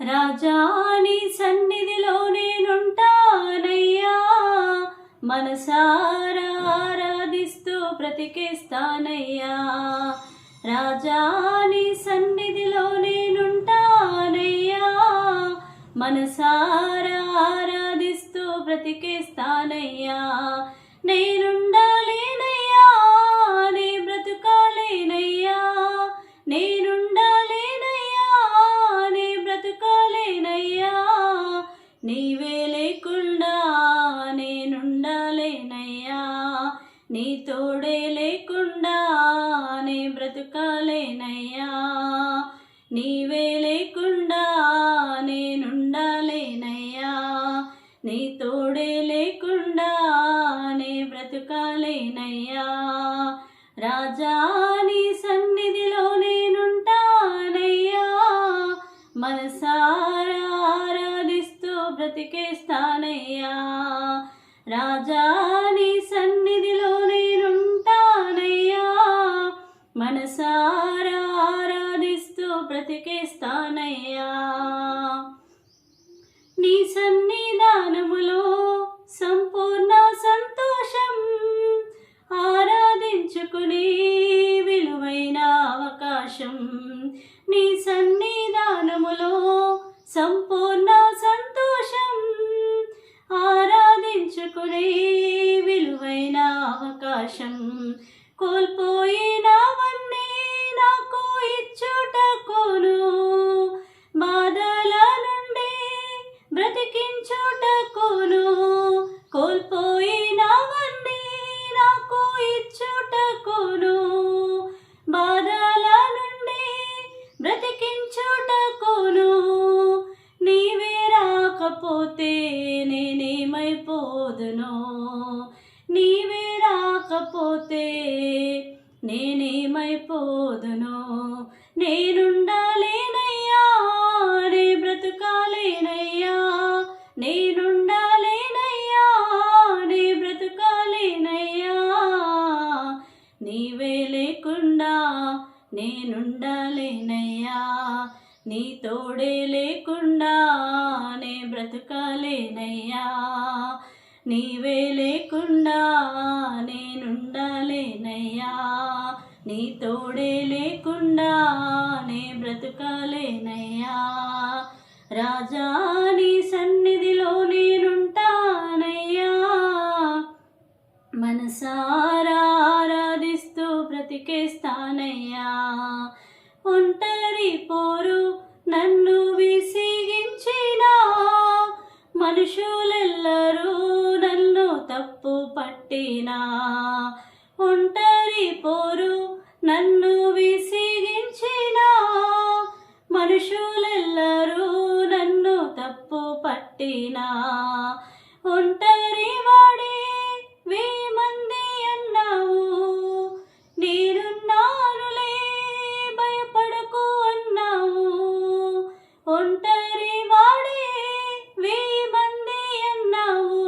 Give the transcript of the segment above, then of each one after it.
రాజా నీ సన్నిధిలో నేనుంటానయ్యా, మనసారా ఆరాధిస్తూ బ్రతికేస్తానయ్యా. రాజా నీ సన్నిధిలో నేనుంటానయ్యా, మనసారా ఆరాధిస్తూ బ్రతికేస్తానయ్యా. నేనుండాలేనయ్యా, నీ బ్రతుకాలేనయ్యా, నేనుండాలేనయ్యా, నీ బ్రతుకాలేనయ్యా. నీవే లేకుండా నేనుండాలేనయ్యా, నీ తోడే లేకుండా నే బ్రతుకాలేనయ్యా. నీవే లేకుండా నేనుండాలేనయ్యా, నీ తోడే లేకుండా నే బ్రతుకాలేనయ్యా. రాజా నీ సన్నిధిలో నేనుంటానయ్యా, మనసారా ఆరాధిస్తూ బ్రతికేస్తానయ్యా. రాజా నీ సన్నిధిలో నేనుంటానయ్యా, మనసారా ఆరాధిస్తూ బ్రతికేస్తానయ్యా. నీ సన్నిధానములో సంపూర్ణ సంతోషం, ఆరాధించుకునే విలువైన అవకాశం. నీ సన్నిధానములో సంపూర్ణ సంతోషం, ఆరాధించుకునే విలువైన అవకాశం. కోల్పోయినవన్నీ నాకు ఇచ్చుటకును, బాధల నుండి బ్రతికించుటకును. కోల్పోయినవన్నీ నాకు ఇచ్చుటకును, బాధల నుండి బ్రతికించుటకును. నీవే రాకపోతే నేనేమైపోదును, నీవే రాకపోతే నేనేమైపోదును. నేనుండాలేనయ్యా, నే బ్రతుకాలేనయ్యా, నేనుండాలేనయ్యా, నే బ్రతుకాలేనయ్యా. నీవే లేకుండా నేనుండాలేనయ్యా, నీ తోడే లేకుండా నే బ్రతుకాలేనయ్యా. నీవే లేకుండా నేనుండాలేనయ్యా, నీ తోడే లేకుండా నే బ్రతుకాలేనయ్యా. రాజా నీ సన్నిధిలో నేనుంటానయ్యా, మనసారా ఆరాధిస్తూ బ్రతికేస్తానయ్యా. ఒంటరి పోరు నన్ను విసిగించినా, మనుషులెల్లరూ నన్ను తప్పు పట్టినా. ఒంటరి పోరు నన్ను విసిగించినా, మనుషులెల్లరూ నన్ను తప్పు పట్టినా. ఒంటరి వాడే 1000 మంది అన్నావు, నేనున్నానులే భయపడకు అన్నావు. ఒంటరి వాడే 1000 మంది అన్నావు,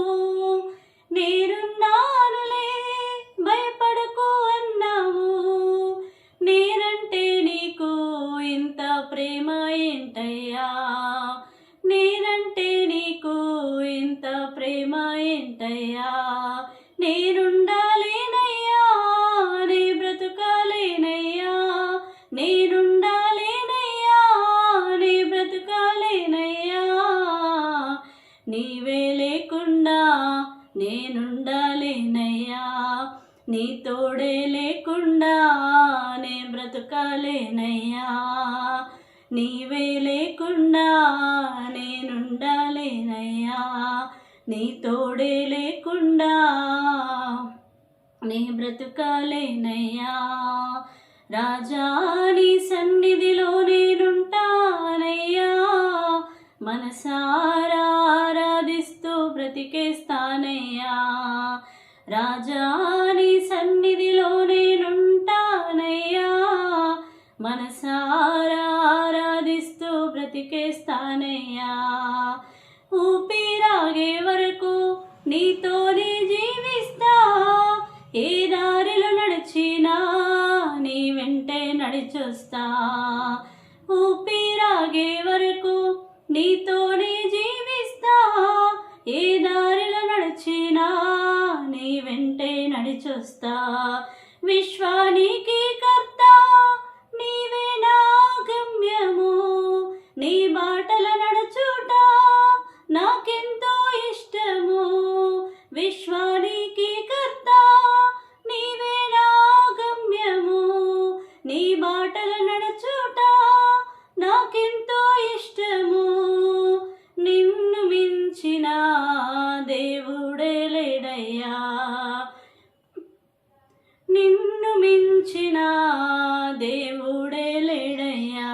నేనున్నానులే భయపడకు అన్నావు. నేనంటే నీకు ఇంత ప్రేమ ఏంటయ్యా, నేనంటే నీకు ఇంత ప్రేమ ఏంటయ్యా. నేనుండాలేనయ్యా, నే బ్రతుకాలేనయ్యా, నేనుండాలేనయ్యా, నే బ్రతుకాలేనయ్యా. నీవే లేకుండా నేనుండాలేనయ్యా, నీ తోడే లేకుండా నే బ్రతుకాలేనయ్యా. నీవే లేకుండా నేనుండాలేనయ్యా, నీ తోడే లేకుండా నే బ్రతుకాలేనయ్యా. రాజా నీ సన్నిధిలో నేనుంటానయ్యా, మనసారా ఆరాధిస్తూ బ్రతికేస్తానయ్యా. రాజా నీ సన్నిధిలో నేనుంటానయ్యా, మనసారా ఆరాధిస్తూ బ్రతికేస్తానయ్యా. ఊపిరాగే వరకు నీతోనే జీవిస్తా, ఏ దారిలో నడిచినా నీ వెంటే నడిచొస్తా. ఊపిరాగే వరకు నీతోనే జీవిస్తా, ఏ దారిలో నడిచినా నీ వెంటే నడిచొస్తా. విశ్వానికి కర్త నీవే నా గమ్యము, నీ బాటల నడుచుట నాకెంతో ఇష్టము. విశ్వానికి కర్త నీవే నా గమ్యము, నీ బాటల నడుచుట నాకెంతో ఇష్టము. నిన్ను మించిన దేవుడే లేడయ్యా, నిన్ను మించిన దేవుడే లేడయ్యా.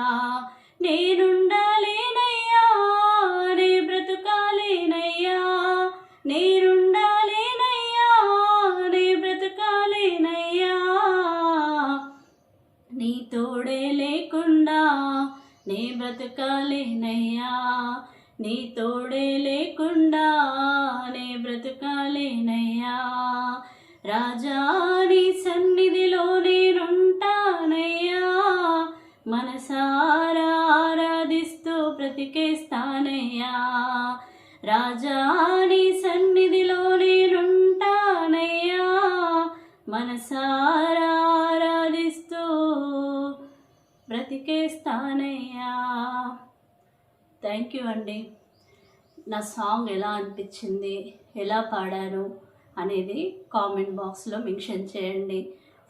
నేనుండాలేనయ్యా, నే బ్రతుకాలేనయ్యా, నేనుండాలేనయ్యా, నే బ్రతుకాలేనయ్యా. నీ తోడే లేకుండా నే బ్రతుకాలేనయ్యా, నీ తోడే లేకుండా నే బ్రతుకాలేనయ్యా. రాజా నీ సన్నిధిలో నేనుంటానయ్యా, మనసారా ఆరాధిస్తూ బ్రతికేస్తానయ్యా. రాజా నీ సన్నిధిలో నేనుంటానయ్యా, మనసారా ఆరాధిస్తూ బ్రతికేస్తానయ్యా. థ్యాంక్ యూ అండి. నా సాంగ్ ఎలా అనిపించింది, ఎలా పాడాను అనేది కామెంట్ బాక్స్లో మెన్షన్ చేయండి.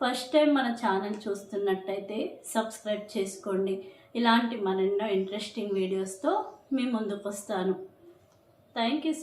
ఫస్ట్ టైం మన ఛానల్ చూస్తున్నట్టయితే సబ్స్క్రైబ్ చేసుకోండి. ఇలాంటి మరెన్నో ఇంట్రెస్టింగ్ వీడియోస్తో మీ ముందుకు వస్తాను. Thank you so